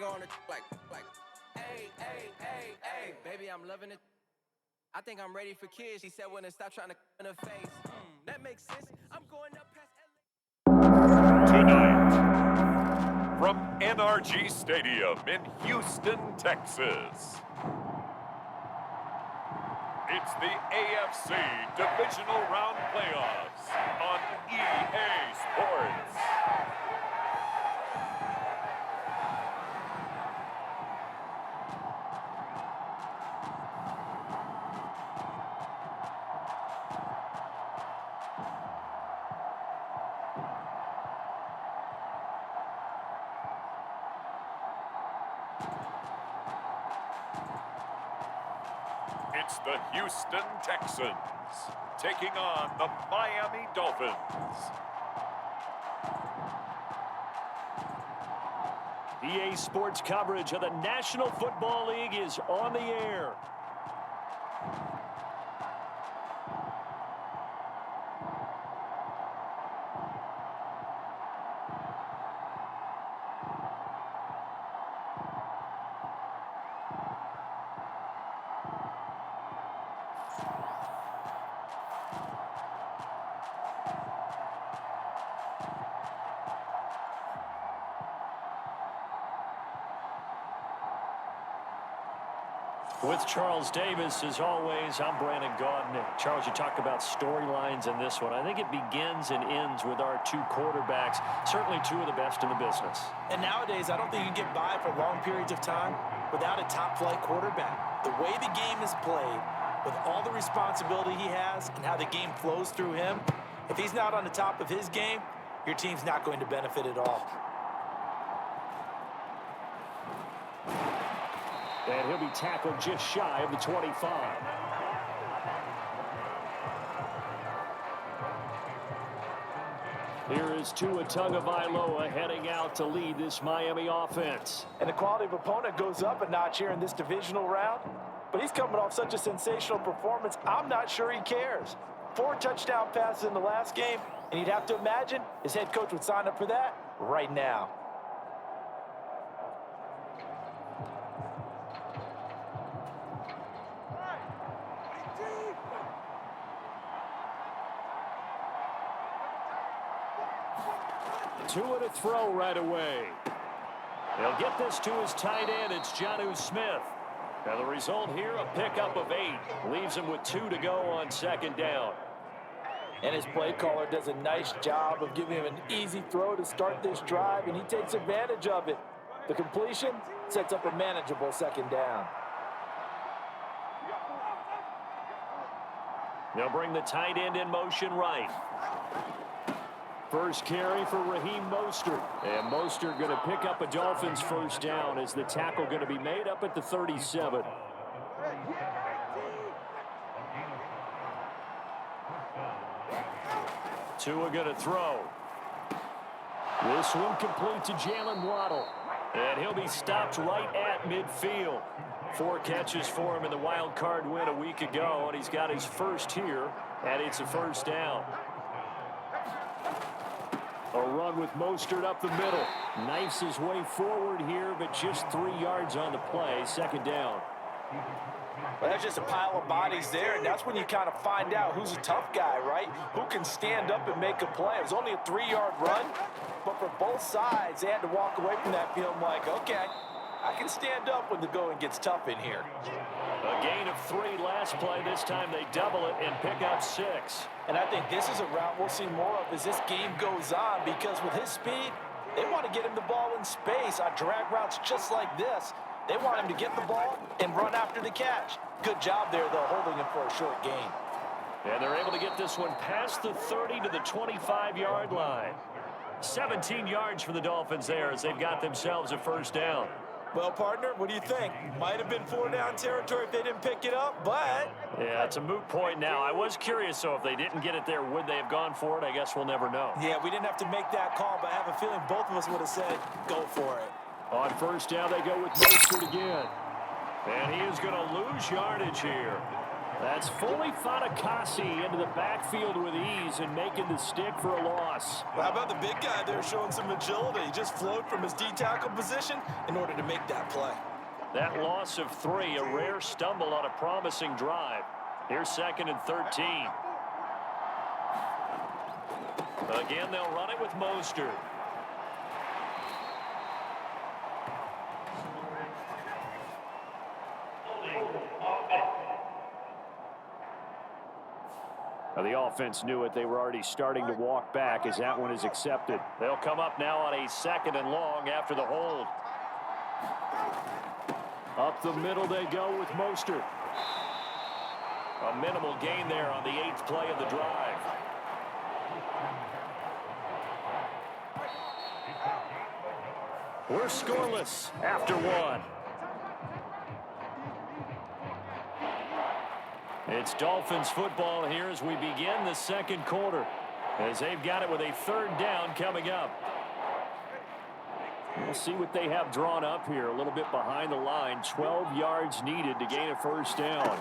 nigga on the like, hey, baby, I'm loving it. I think I'm ready for kids. She said when to stop trying to in her face. That makes sense. I'm going up past Tonight, from NRG Stadium in Houston, Texas, it's the AFC Divisional Round playoffs on EA Sports. It's the Houston Texans taking on the Miami Dolphins. EA Sports coverage of the National Football League is on the air. With Charles Davis, as always, I'm Brandon Gaudin. Charles, you talk about storylines in this one. I think it begins and ends with our two quarterbacks, certainly two of the best in the business. And nowadays, I don't think you get by for long periods of time without a top-flight quarterback. The way the game is played, with all the responsibility he has and how the game flows through him, if he's not on the top of his game, your team's not going to benefit at all. And he'll be tackled just shy of the 25. Here is Tua Tagovailoa heading out to lead this Miami offense. And the quality of opponent goes up a notch here in this divisional round. But he's coming off such a sensational performance, I'm not sure he cares. 4 touchdown passes in the last game, and you'd have to imagine his head coach would sign up for that right now. Tua to throw right away. He'll get this to his tight end. It's Jonnu Smith. Now the result here, a pickup of 8. Leaves him with 2 to go on second down. And his play caller does a nice job of giving him an easy throw to start this drive, and he takes advantage of it. The completion sets up a manageable second down. They'll bring the tight end in motion right. First carry for Raheem Mostert. And Mostert going to pick up a Dolphins first down as the tackle going to be made up at the 37. Tua going to throw. This one complete to Jalen Waddle. And he'll be stopped right at midfield. 4 catches for him in the wild card win a week ago, and he's got his first here, and it's a first down. A run with Mostert up the middle. Knifes his way forward here, but just 3 yards on the play. Second down. Well, that's just a pile of bodies there, and that's when you kind of find out who's a tough guy, right? Who can stand up and make a play. It was only a 3-yard run, but for both sides, they had to walk away from that feeling like, okay, I can stand up when the going gets tough in here. A gain of 3 last play. This time they double it and pick up 6. And I think this is a route we'll see more of as this game goes on, because with his speed, they want to get him the ball in space on drag routes just like this. They want him to get the ball and run after the catch. Good job there, though, holding him for a short gain. And they're able to get this one past the 30 to the 25-yard line. 17 yards for the Dolphins there as they've got themselves a first down. Well, partner, what do you think? Might have been 4-down territory if they didn't pick it up, but... Yeah, it's a moot point now. I was curious, so if they didn't get it there, would they have gone for it? I guess we'll never know. Yeah, we didn't have to make that call, but I have a feeling both of us would have said, go for it. On first down, they go with Mostert again. And he is going to lose yardage here. That's fully Fatukasi into the backfield with ease and making the stick for a loss. Well, how about the big guy there showing some agility? He just flowed from his D-tackle position in order to make that play. That loss of 3, a rare stumble on a promising drive. Here's 2nd and 13. Again, they'll run it with Mostert. Now, the offense knew it. They were already starting to walk back as that one is accepted. They'll come up now on a 2nd and long after the hold. Up the middle they go with Mostert. A minimal gain there on the 8th play of the drive. We're scoreless after 1. It's Dolphins football here as we begin the 2nd quarter, as they've got it with a 3rd down coming up. We'll see what they have drawn up here. A little bit behind the line. 12 yards needed to gain a 1st down.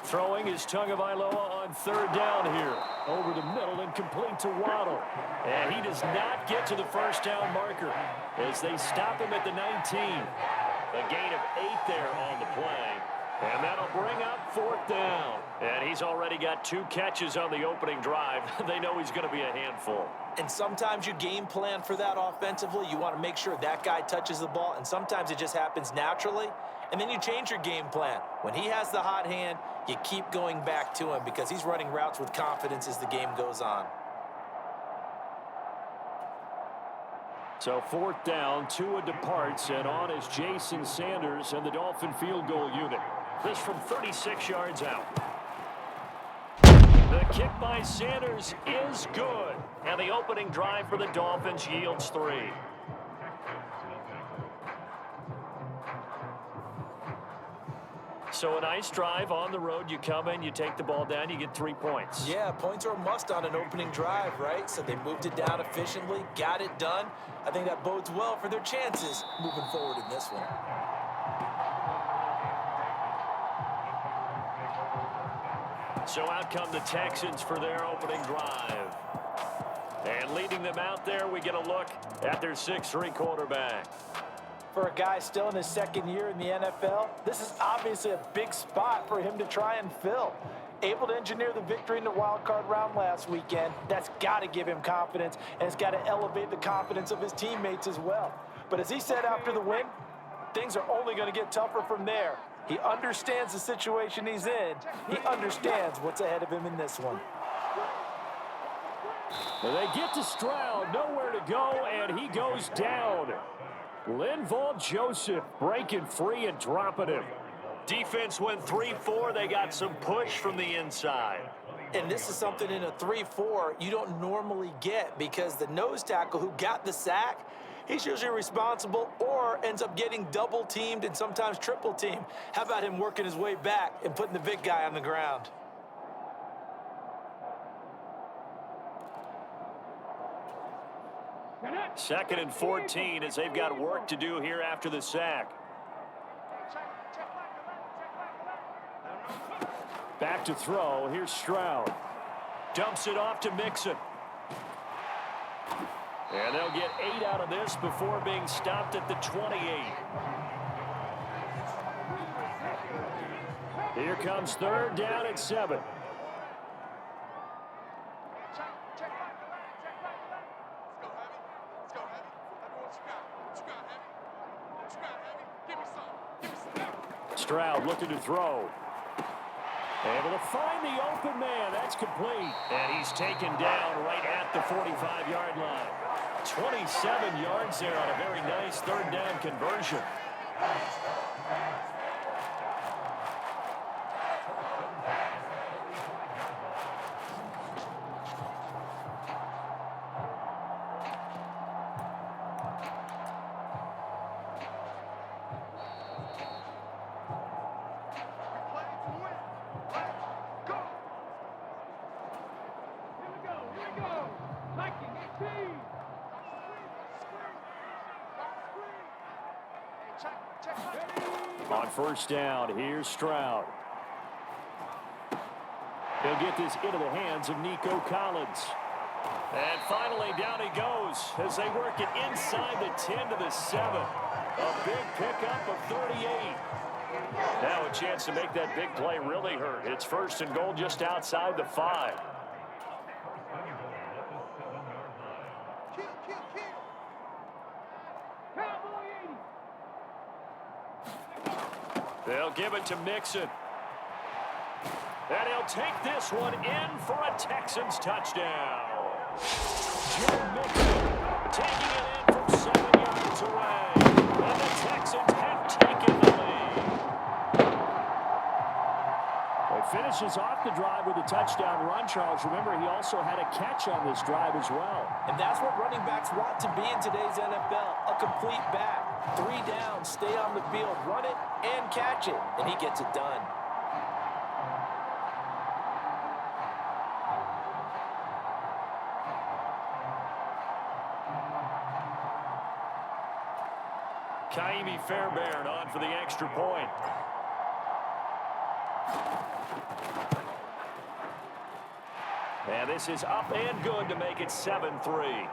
Throwing is Tagovailoa on 3rd down here. Over the middle and complete to Waddle. And he does not get to the 1st down marker as they stop him at the 19. A gain of 8 there on the play. And that'll bring up 4th down. And he's already got 2 catches on the opening drive. They know he's going to be a handful. And sometimes you game plan for that offensively. You want to make sure that guy touches the ball, and sometimes it just happens naturally. And then you change your game plan. When he has the hot hand, you keep going back to him because he's running routes with confidence as the game goes on. So 4th down, Tua departs, and on is Jason Sanders and the Dolphin field goal unit. This from 36 yards out. The kick by Sanders is good. And the opening drive for the Dolphins yields 3. So a nice drive on the road. You come in, you take the ball down, you get 3 points. Yeah, points are a must on an opening drive, right? So they moved it down efficiently, got it done. I think that bodes well for their chances moving forward in this one. So out come the Texans for their opening drive. And leading them out there, we get a look at their 6'3" quarterback. For a guy still in his 2nd year in the NFL, this is obviously a big spot for him to try and fill. Able to engineer the victory in the wild card round last weekend, that's got to give him confidence, and it's got to elevate the confidence of his teammates as well. But as he said after the win, things are only going to get tougher from there. He understands the situation he's in. He understands what's ahead of him in this one. They get to Stroud, nowhere to go, and he goes down. Linval Joseph breaking free and dropping him. Defense went 3-4. They got some push from the inside. And this is something in a 3-4 you don't normally get because the nose tackle who got the sack, he's usually responsible or ends up getting double-teamed and sometimes triple-teamed. How about him working his way back and putting the big guy on the ground? Second and 14 as they've got work to do here after the sack. Back to throw. Here's Stroud. Dumps it off to Mixon. And they'll get 8 out of this before being stopped at the 28. Here comes 3rd down at 7. Stroud looking to throw. Able to find the open man. That's complete. And he's taken down right at the 45-yard line. 27 yards there on a very nice 3rd down conversion. On 1st down, here's Stroud. He'll get this into the hands of Nico Collins. And finally, down he goes as they work it inside the 10 to the 7. A big pickup of 38. Now a chance to make that big play really hurt. It's first and goal just outside the 5. They'll give it to Mixon. And he'll take this one in for a Texans touchdown. Joe Mixon taking it in from 7 yards away. And the Texans have taken the lead. He finishes off the drive with a touchdown run, Charles. Remember, he also had a catch on this drive as well. And that's what running backs want to be in today's NFL, a complete back. 3 down, stay on the field, run it, and catch it. And he gets it done. Miami Fairbairn on for the extra point. And this is up and good to make it 7-3.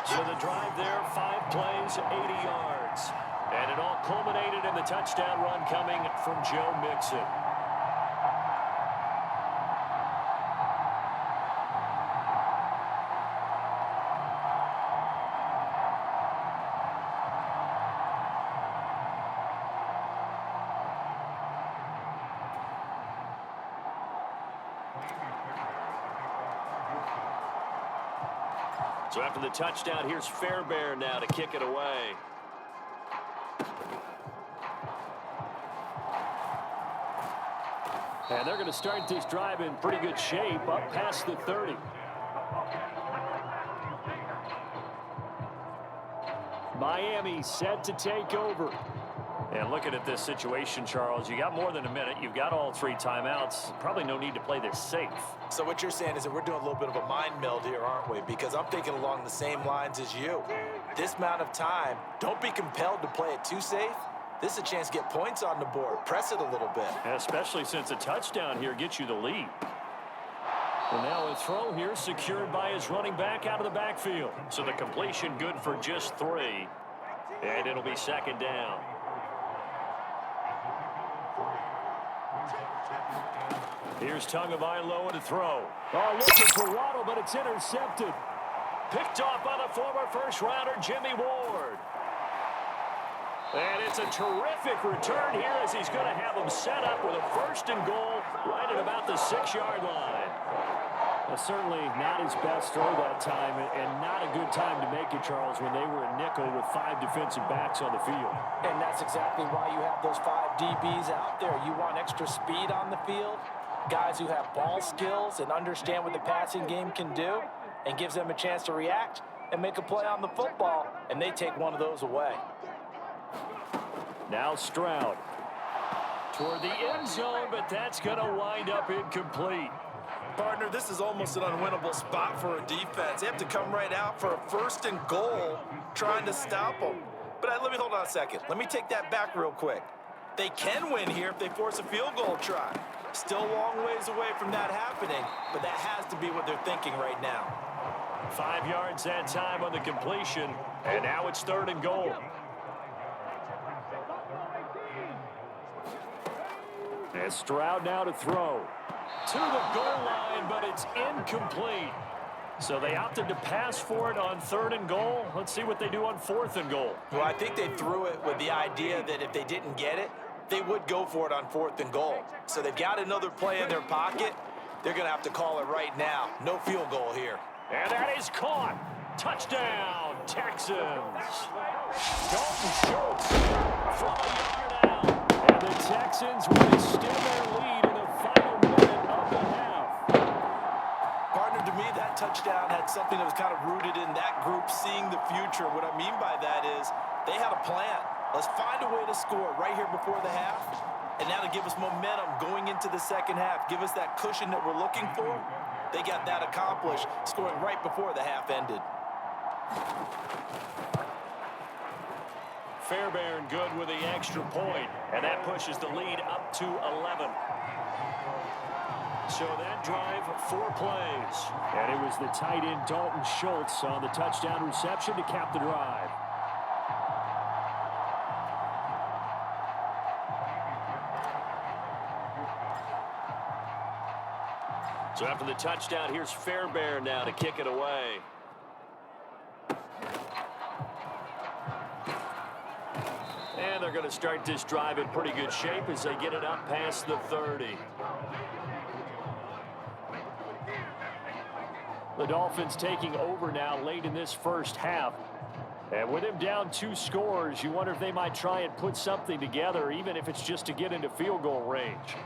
So the drive there, 5 plays, 80 yards. And it all culminated in the touchdown run coming from Joe Mixon. So after the touchdown, here's Fairbairn now to kick it away. And they're going to start this drive in pretty good shape, up past the 30. Miami set to take over. And looking at this situation, Charles, you got more than a minute. You've got all 3 timeouts. Probably no need to play this safe. So what you're saying is that we're doing a little bit of a mind meld here, aren't we? Because I'm thinking along the same lines as you. This amount of time, don't be compelled to play it too safe. This is a chance to get points on the board. Press it a little bit. And especially since a touchdown here gets you the lead. And now a throw here secured by his running back out of the backfield. So the completion good for just 3. And it'll be 2nd down. Here's Tagovailoa to throw. Oh, looking for Waddle, but it's intercepted. Picked off by the former first-rounder, Jimmy Ward. And it's a terrific return here as he's going to have him set up with a 1st and goal right at about the 6-yard line. Well, certainly not his best throw that time, and not a good time to make it, Charles, when they were a nickel with 5 defensive backs on the field. And that's exactly why you have those 5 DBs out there. You want extra speed on the field, guys who have ball skills and understand what the passing game can do, and gives them a chance to react and make a play on the football, and they take one of those away. Now Stroud toward the end zone, but that's going to wind up incomplete. Partner, this is almost an unwinnable spot for a defense. They have to come right out for a 1st and goal trying to stop them. But let me hold on a second. Let me take that back real quick. They can win here if they force a field goal try. Still a long ways away from that happening, but that has to be what they're thinking right now. 5 yards that time on the completion, and now it's 3rd and goal. And Stroud now to throw. To the goal line, but it's incomplete. So they opted to pass for it on 3rd and goal. Let's see what they do on 4th and goal. Well, I think they threw it with the idea that if they didn't get it, they would go for it on 4th and goal. So they've got another play in their pocket. They're going to have to call it right now. No field goal here. And that is caught. Touchdown, Texans. Dalton Schultz from a yard out. And the Texans will extend their lead in the final minute of the half. Partner, to me, that touchdown had something that was kind of rooted in that group seeing the future. What I mean by that is they had a plan. Let's find a way to score right here before the half. And now to give us momentum going into the 2nd half, give us that cushion that we're looking for. They got that accomplished, scoring right before the half ended. Fairbairn good with the extra point, and that pushes the lead up to 11. So that drive, 4 plays. And it was the tight end Dalton Schultz on the touchdown reception to cap the drive. So after the touchdown, here's Fairbairn now to kick it away. And they're going to start this drive in pretty good shape as they get it up past the 30. The Dolphins taking over now late in this first half. And with him down 2 scores, you wonder if they might try and put something together, even if it's just to get into field goal range.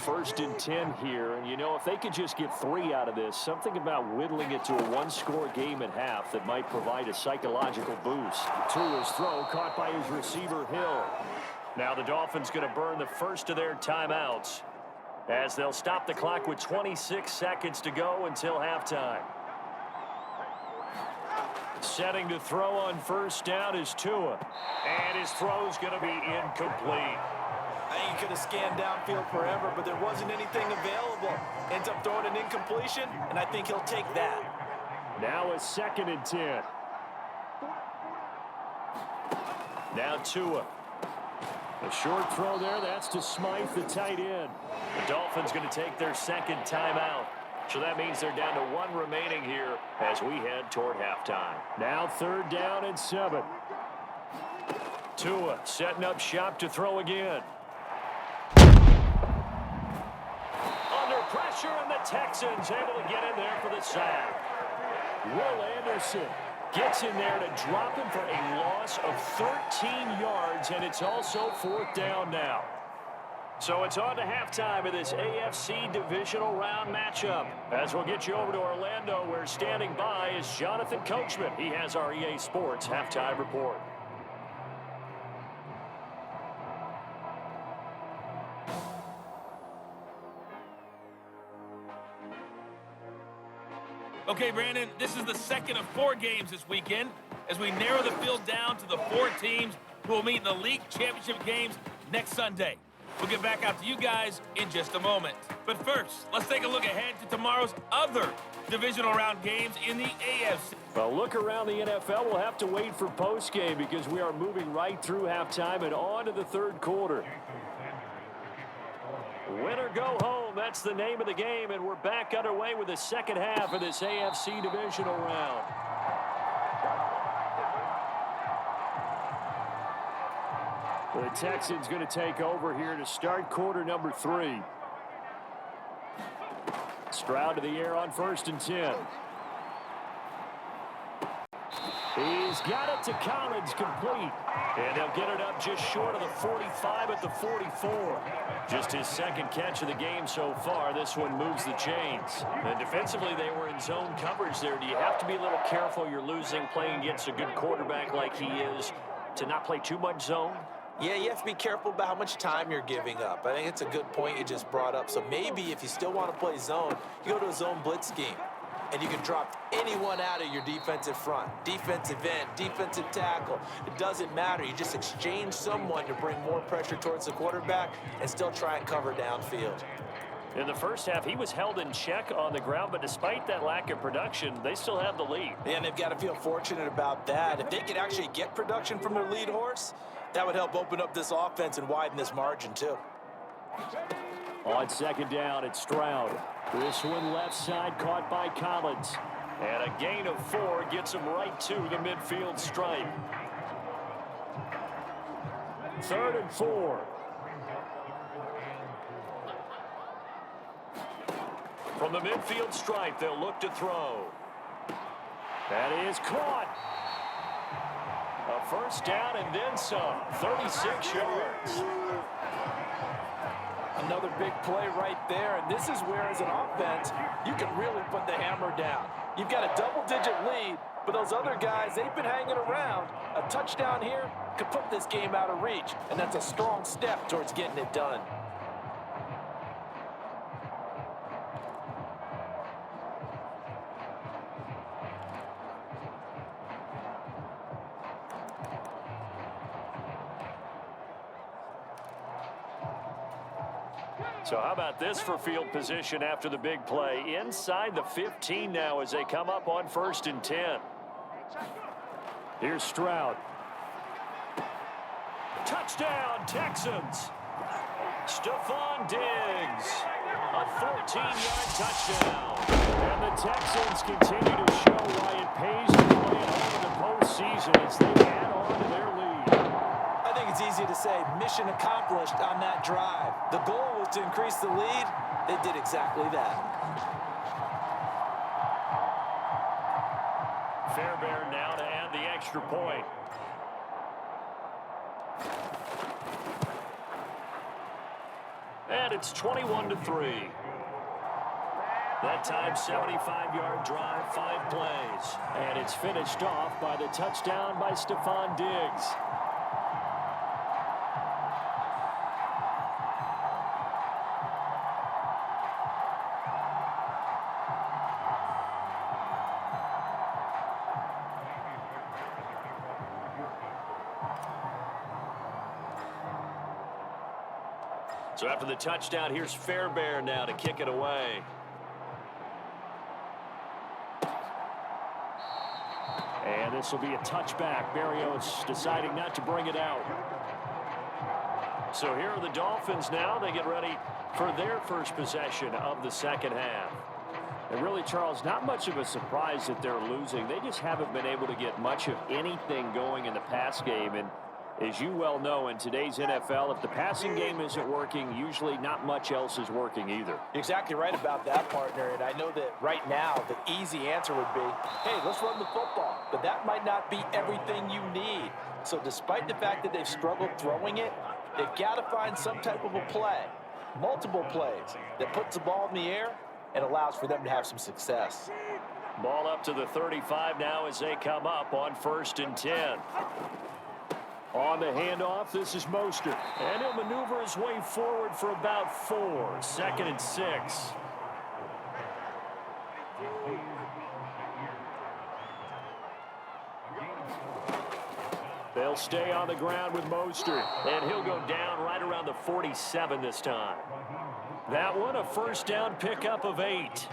First and 10 here, and you know, if they could just get 3 out of this, something about whittling it to a 1-score game at half that might provide a psychological boost. To his throw, caught by his receiver, Hill. Now the Dolphins going to burn the first of their timeouts as they'll stop the clock with 26 seconds to go until halftime. Setting to throw on first down is Tua, and his throw's going to be incomplete. I think he could have scanned downfield forever, but there wasn't anything available. Ends up throwing an incompletion, and I think he'll take that. Now a 2nd and 10. Now Tua. A short throw there. That's to Smythe, the tight end. The Dolphins going to take their second timeout. So that means they're down to 1 remaining here as we head toward halftime. Now 3rd down and 7. Tua setting up shop to throw again. Pressure, and the Texans able to get in there for the sack. Will Anderson gets in there to drop him for a loss of 13 yards, and it's also 4th down now. So it's on to halftime of this AFC Divisional Round matchup. As we'll get you over to Orlando, where standing by is Jonathan Coachman. He has our EA Sports halftime report. Okay, Brandon, this is the second of 4 games this weekend as we narrow the field down to the 4 teams who will meet in the league championship games next Sunday. We'll get back out to you guys in just a moment. But first, let's take a look ahead to tomorrow's other divisional round games in the AFC. Well, look around the NFL. We'll have to wait for postgame because we are moving right through halftime and on to the 3rd quarter. Win or go home, that's the name of the game, and we're back underway with the second half of this AFC Divisional Round. The Texans going to take over here to start quarter number 3. Stroud to the air on 1st and 10. He's got it to Collins, complete. And they'll get it up just short of the 45 at the 44. Just his 2nd catch of the game so far. This one moves the chains. And defensively, they were in zone coverage there. Do you have to be a little careful? You're losing, playing against a good quarterback like he is, to not play too much zone? Yeah, you have to be careful about how much time you're giving up. I think it's a good point you just brought up. So maybe if you still want to play zone, you go to a zone blitz scheme. And you can drop anyone out of your defensive front. Defensive end, defensive tackle. It doesn't matter. You just exchange someone to bring more pressure towards the quarterback and still try and cover downfield. In the first half, he was held in check on the ground, but despite that lack of production, they still have the lead. And they've got to feel fortunate about that. If they could actually get production from their lead horse, that would help open up this offense and widen this margin, too. On 2nd down, it's Stroud. This one left side caught by Collins. And a gain of 4 gets him right to the midfield stripe. 3rd and 4. From the midfield stripe, they'll look to throw. That is caught. A 1st down and then some. 36 yards. Another big play right there, and this is where, as an offense, you can really put the hammer down. You've got a double-digit lead, but those other guys, they've been hanging around. A touchdown here could put this game out of reach, and that's a strong step towards getting it done. So how about this for field position after the big play? Inside the 15 now as they come up on 1st and 10. Here's Stroud. Touchdown, Texans. Stephon Diggs. A 14-yard touchdown. And the Texans continue to show why it pays to play at home in the postseason as they add on to their lead. I think it's easy to say mission accomplished on that drive. The goal was to increase the lead. They did exactly that. Fairbairn now to add the extra point. And it's 21-3. That time, 75-yard drive, 5 plays. And it's finished off by the touchdown by Stephon Diggs. So after the touchdown, here's Fairbairn now to kick it away. And this will be a touchback. Berrios deciding not to bring it out. So here are the Dolphins now. They get ready for their first possession of the second half. And really, Charles, not much of a surprise that they're losing. They just haven't been able to get much of anything going in the pass game. And as you well know, in today's NFL, if the passing game isn't working, usually not much else is working either. You're exactly right about that, partner. And I know that right now the easy answer would be, hey, let's run the football. But that might not be everything you need. So despite the fact that they've struggled throwing it, they've got to find some type of a play, multiple plays, that puts the ball in the air and allows for them to have some success. Ball up to the 35 now as they come up on 1st and 10. On the handoff, this is Mostert. And he'll maneuver his way forward for about 4. 2nd and 6. They'll stay on the ground with Mostert. And he'll go down right around the 47 this time. That one, a first down pickup of 8.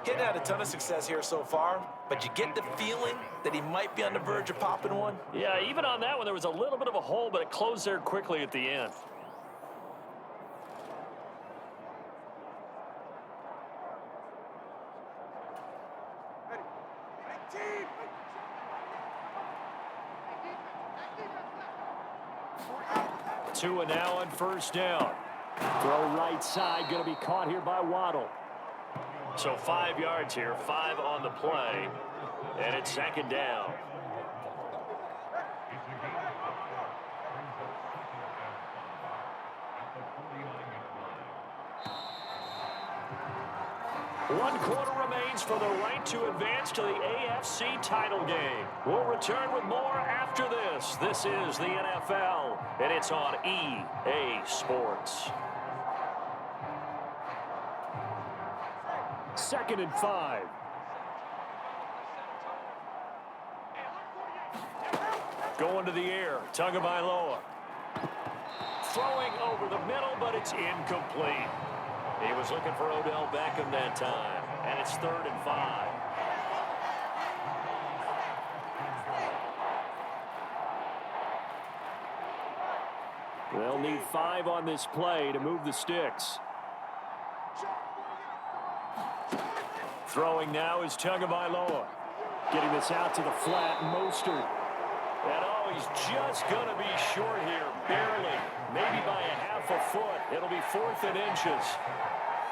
He's had a ton of success here so far, but you get the feeling that he might be on the verge of popping one. Yeah, even on that one, there was a little bit of a hole, but it closed there quickly at the end. Tua now on first down. Throw right side, going to be caught here by Waddle. So 5 yards here, 5 on the play, and it's 2nd down. One quarter remains for the right to advance to the AFC title game. We'll return with more after this. This is the NFL, and it's on EA Sports. 2nd and 5. Going to the air, Tagovailoa. Throwing over the middle, but it's incomplete. He was looking for Odell Beckham that time, and it's 3rd and 5. They'll need 5 on this play to move the sticks. Throwing now is Tagovailoa. Getting this out to the flat, Mostert. And he's just going to be short here, barely. Maybe by a half a foot. It'll be 4th and inches.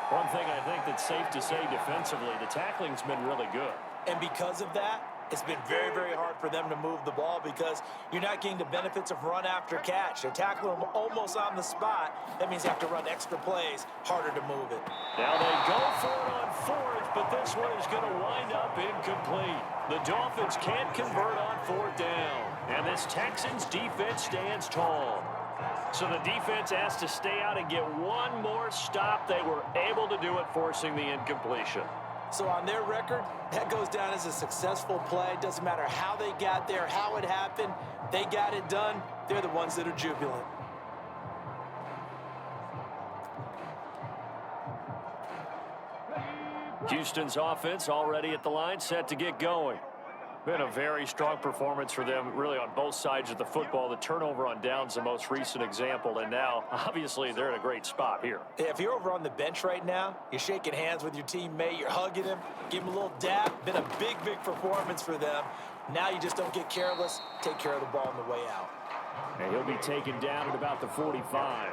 One thing I think that's safe to say defensively, the tackling's been really good. And because of that, it's been very, very hard for them to move the ball because you're not getting the benefits of run after catch. They're tackling them almost on the spot. That means you have to run extra plays, harder to move it. Now they go for it on 4th, but this one is going to wind up incomplete. The Dolphins can't convert on 4th down. And this Texans defense stands tall. So the defense has to stay out and get one more stop. They were able to do it, forcing the incompletion. So on their record, that goes down as a successful play. Doesn't matter how they got there, how it happened. They got it done. They're the ones that are jubilant. Houston's offense already at the line, set to get going. Been a very strong performance for them, really, on both sides of the football. The turnover on downs, the most recent example, and now, obviously, they're in a great spot here. If you're over on the bench right now, you're shaking hands with your teammate, you're hugging him, give him a little dap. Been a big, big performance for them. Now you just don't get careless. Take care of the ball on the way out. And he'll be taken down at about the 45.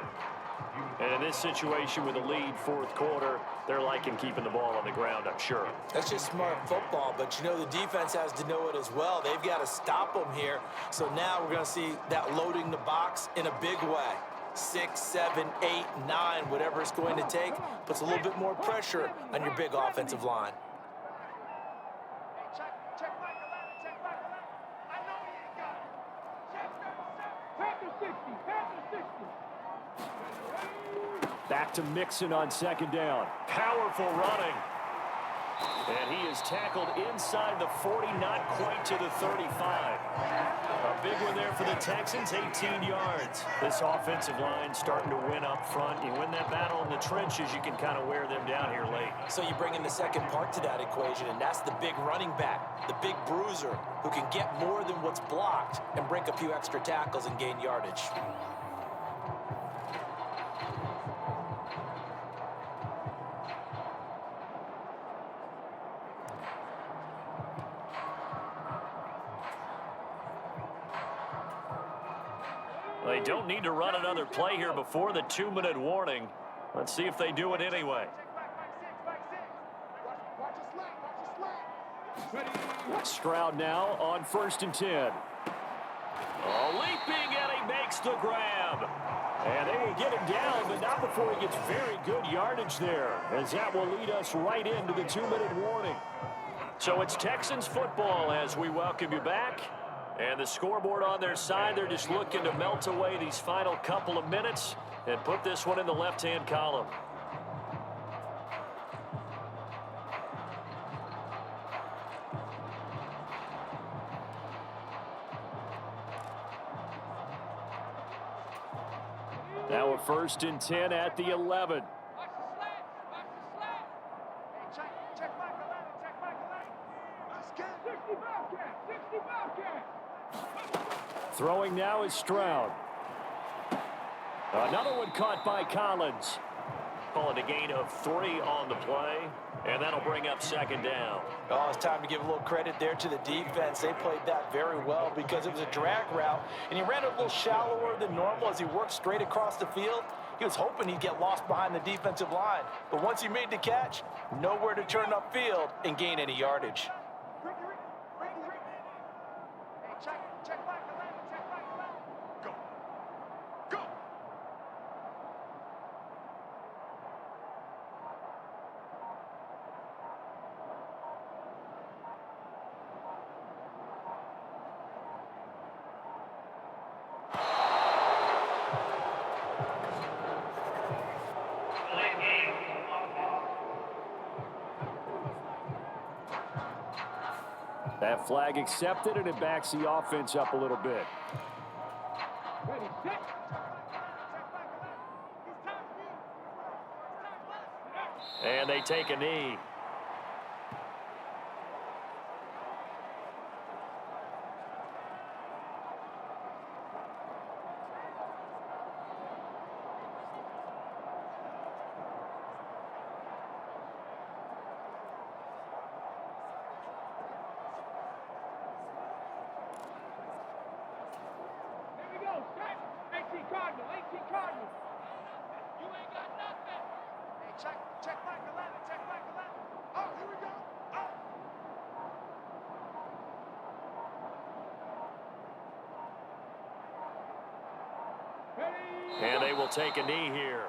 And in this situation with a lead, fourth quarter, they're liking keeping the ball on the ground, I'm sure. That's just smart football, but you know the defense has to know it as well. They've got to stop them here. So now we're going to see that loading the box in a big way. 6, 7, 8, 9, whatever it's going to take, puts a little bit more pressure on your big offensive line. Back to Mixon on second down. Powerful running. And he is tackled inside the 40, not quite to the 35. A big one there for the Texans, 18 yards. This offensive line starting to win up front. You win that battle in the trenches, you can kind of wear them down here late. So you bring in the second part to that equation, and that's the big running back, the big bruiser, who can get more than what's blocked and break a few extra tackles and gain yardage. They don't need to run another play here before the 2-minute warning. Let's see if they do it anyway. Stroud now on 1st and 10. Leaping, and he makes the grab. And they will get him down, but not before he gets very good yardage there, as that will lead us right into the 2-minute warning. So it's Texans football as we welcome you back. And the scoreboard on their side, they're just looking to melt away these final couple of minutes and put this one in the left-hand column. Now a 1st and 10 at the 11. Throwing now is Stroud. Another one caught by Collins. Calling a gain of 3 on the play, and that'll bring up 2nd down. Oh, it's time to give a little credit there to the defense. They played that very well because it was a drag route, and he ran it a little shallower than normal as he worked straight across the field. He was hoping he'd get lost behind the defensive line, but once he made the catch, nowhere to turn upfield and gain any yardage. That flag accepted, and it backs the offense up a little bit. And they take a knee. And they will take a knee here.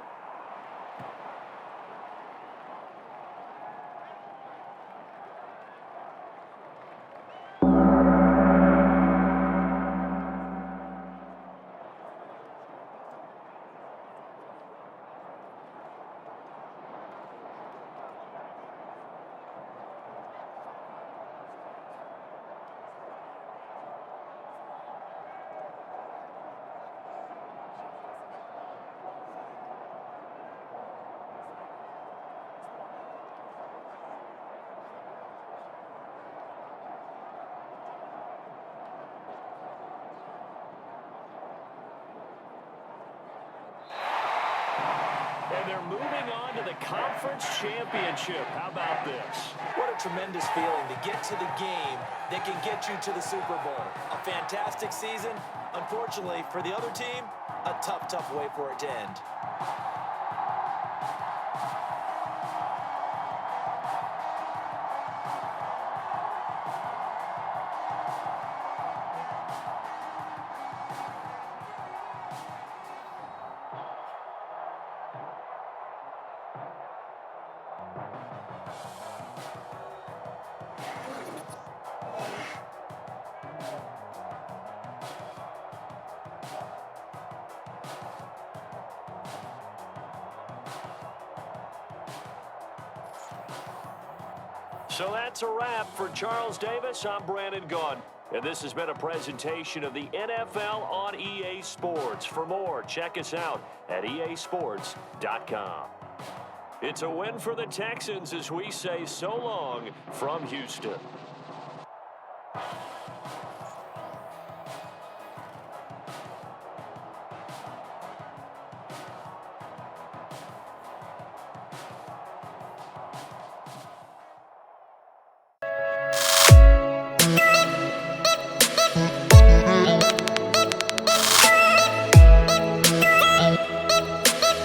moving on to the conference championship. How about this? What a tremendous feeling to get to the game that can get you to the Super Bowl. A fantastic season. Unfortunately, for the other team, a tough, tough way for it to end. So that's a wrap for Charles Davis. I'm Brandon Gunn. And this has been a presentation of the NFL on EA Sports. For more, check us out at easports.com. It's a win for the Texans as we say so long from Houston.